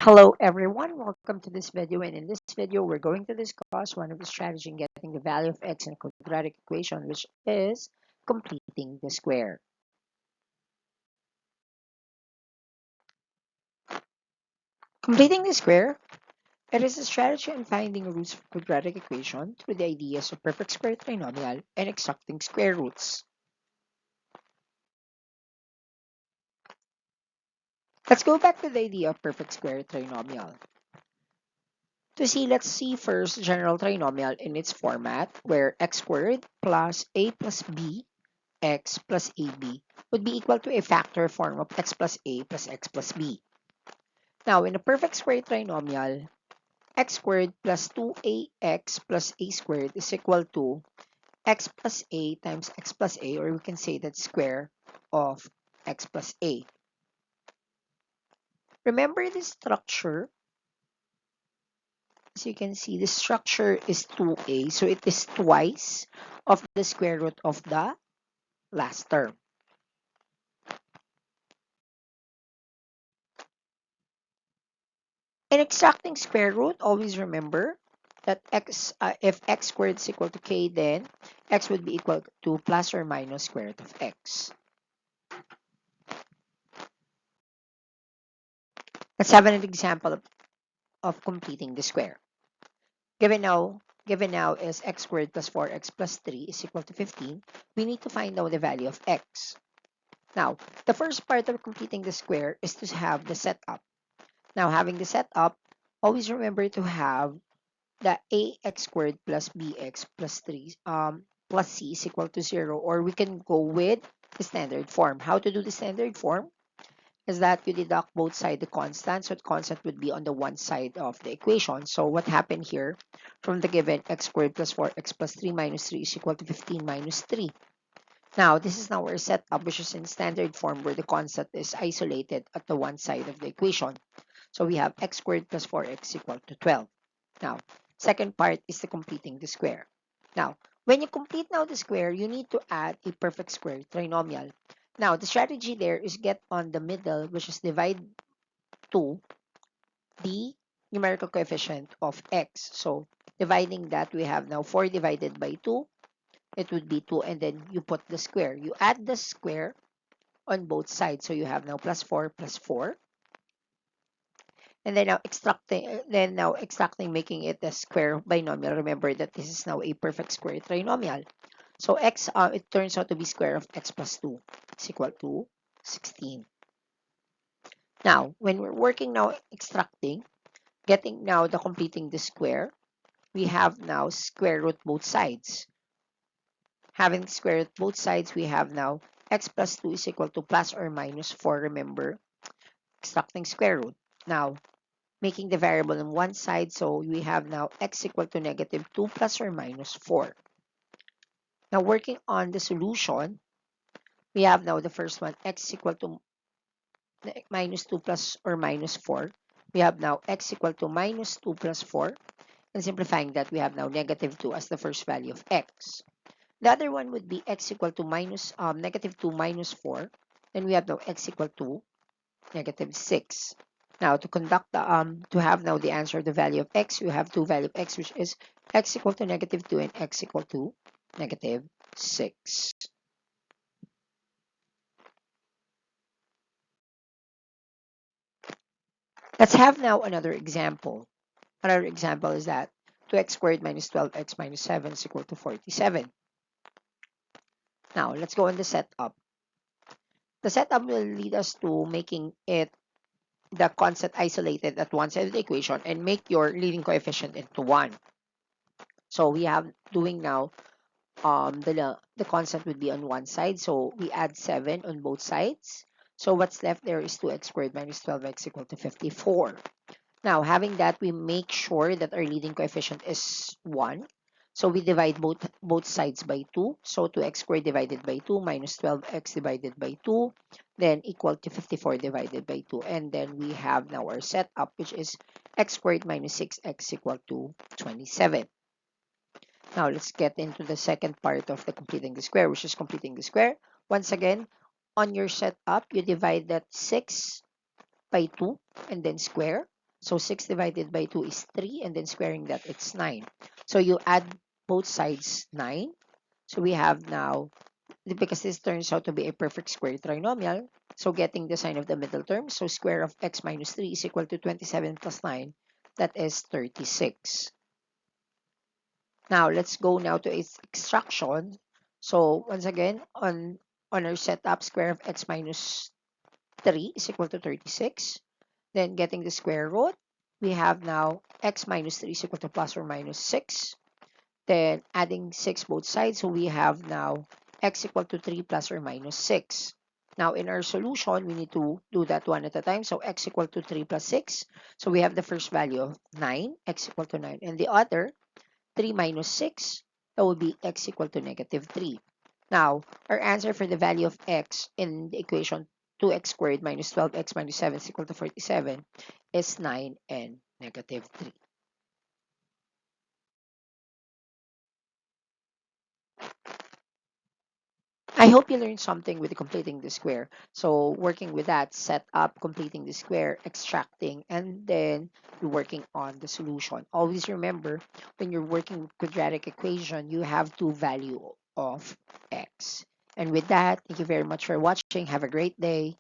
Hello everyone, welcome to this video, and in this video we're going to discuss one of the strategies in getting the value of x in a quadratic equation, which is completing the square. Completing the square, it is a strategy in finding roots for quadratic equation through the ideas of perfect square trinomial and extracting square roots. Let's go back to the idea of perfect square trinomial. Let's see first general trinomial in its format where x squared plus a plus b x plus ab would be equal to a factor form of x plus a plus x plus b. Now, in a perfect square trinomial, x squared plus 2ax plus a squared is equal to x plus a times x plus a, or we can say that's square of x plus a. Remember the structure. As you can see, the structure is 2a, so it is twice of the square root of the last term. In extracting square root, always remember that if x squared is equal to k, then x would be equal to plus or minus square root of x. Let's have an example of completing the square. Given now is x squared plus 4x plus 3 is equal to 15, we need to find out the value of x. Now, the first part of completing the square is to have the setup. Now, having the setup, always remember to have the ax squared plus bx plus 3 plus c is equal to 0, or we can go with the standard form. How to do the standard form is that you deduct both sides the constant, so the constant would be on the one side of the equation. So what happened here, from the given x squared plus 4x plus 3 minus 3 is equal to 15 minus 3. Now, this is now our setup, which is in standard form where the constant is isolated at the one side of the equation. So we have x squared plus 4x equal to 12. Now, second part is the completing the square. Now, when you complete now the square, you need to add a perfect square trinomial. Now, the strategy there is get on the middle, which is divide 2 the numerical coefficient of x. So, dividing that, we have now 4 divided by 2. It would be 2, and then you put the square. You add the square on both sides. So, you have now plus 4 plus 4. And then now extracting, making it a square binomial. Remember that this is now a perfect square trinomial. So it turns out to be square of x plus 2 is equal to 16. Now, when we're working now extracting, getting now the completing the square, we have now square root both sides. Having square root both sides, we have now x plus 2 is equal to plus or minus 4. Remember, extracting square root. Now, making the variable on one side, so we have now x equal to negative 2 plus or minus 4. Now, working on the solution, we have now the first one, x equal to minus 2 plus or minus 4. We have now x equal to minus 2 plus 4. And simplifying that, we have now negative 2 as the first value of x. The other one would be x equal to negative 2 minus 4. Then we have now x equal to negative 6. Now, to have now the answer, the value of x, you have two value of x, which is x equal to negative 2 and x equal to negative 6. Let's have now another example. Another example is that 2x squared minus 12x minus 7 is equal to 47. Now, let's go on the setup. The setup will lead us to making it the constant isolated at one side of the equation and make your leading coefficient into 1. So we have doing now the constant would be on one side, so we add 7 on both sides. So what's left there is 2x squared minus 12x equal to 54. Now, having that, we make sure that our leading coefficient is 1. So we divide both sides by 2. So 2x squared divided by 2 minus 12x divided by 2, then equal to 54 divided by 2. And then we have now our setup, which is x squared minus 6x equal to 27. Now, let's get into the second part of the completing the square, which is completing the square. Once again, on your setup, you divide that 6 by 2 and then square. So 6 divided by 2 is 3, and then squaring that, it's 9. So you add both sides 9. So we have now, because this turns out to be a perfect square trinomial, so getting the sign of the middle term, so square of x minus 3 is equal to 27 plus 9. That is 36. Now, let's go now to its extraction. So once again, on our setup, square of x minus 3 is equal to 36. Then getting the square root, we have now x minus 3 is equal to plus or minus 6. Then adding 6 both sides, so we have now x equal to 3 plus or minus 6. Now in our solution, we need to do that one at a time. So x equal to 3 plus 6. So we have the first value of 9, x equal to 9. And the other, 3 minus 6, that would be x equal to negative 3. Now, our answer for the value of x in the equation 2x squared minus 12x minus 7 is equal to 47 is 9 and negative 3. I hope you learned something with completing the square. So working with that, set up, completing the square, extracting, and then you're working on the solution. Always remember, when you're working with quadratic equation, you have two value of x. And with that, thank you very much for watching. Have a great day.